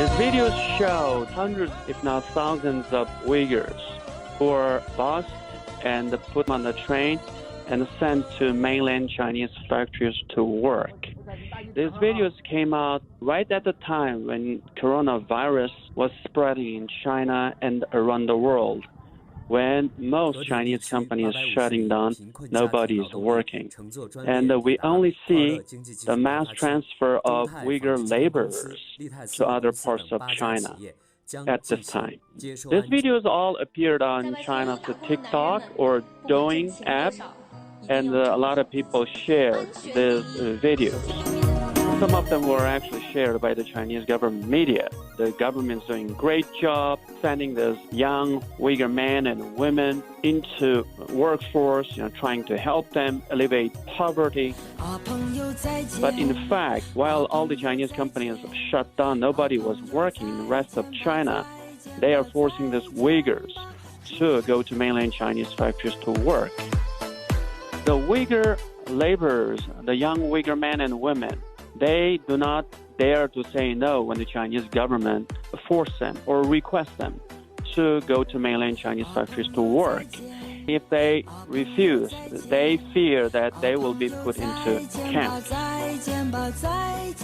These videos showed hundreds, if not thousands, of Uyghurs who were bossed and put on the train and sent to mainland Chinese factories to work. These videos came out right at the time when coronavirus was spreading in China and around the world. When most Chinese companies shutting down, nobody is working. And we only see the mass transfer of Uyghur laborers to other parts of China at this time. These videos all appeared on China's TikTok or Douyin app, and a lot of people shared these videos. Some of them were actually shared by the Chinese government media. The government is doing a great job sending those young Uyghur men and women into workforce, trying to help them alleviate poverty. But in fact, while all the Chinese companies shut down, nobody was working in the rest of China. They are forcing these Uyghurs to go to mainland Chinese factories to work. The Uyghur laborers, the young Uyghur men and women, they do not dare to say no when the Chinese government force them or request them to go to mainland Chinese factories to work. If they refuse, they fear that they will be put into camps.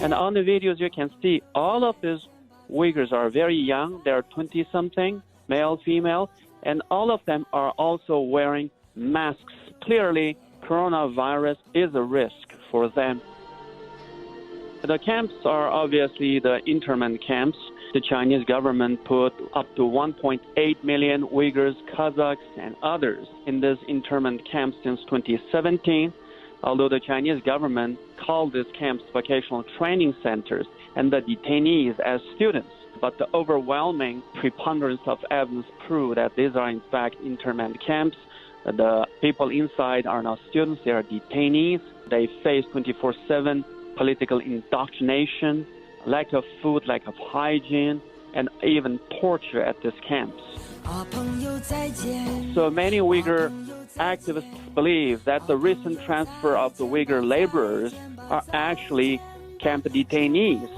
And on the videos you can see all of these Uyghurs are very young. They're 20-something, male, female, and all of them are also wearing masks. Clearly, coronavirus is a risk for them. The camps are obviously the internment camps. The Chinese government put up to 1.8 million Uyghurs, Kazakhs, and others in these internment camps since 2017, although the Chinese government called these camps vocational training centers and the detainees as students. But the overwhelming preponderance of evidence prove that these are in fact internment camps. The people inside are not students, they are detainees. They face 24/7 political indoctrination, lack of food, lack of hygiene, and even torture at these camps. So many Uyghur activists believe that the recent transfer of the Uyghur laborers are actually camp detainees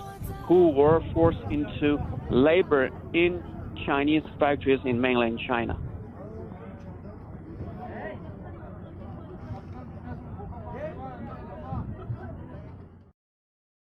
who were forced into labor in Chinese factories in mainland China.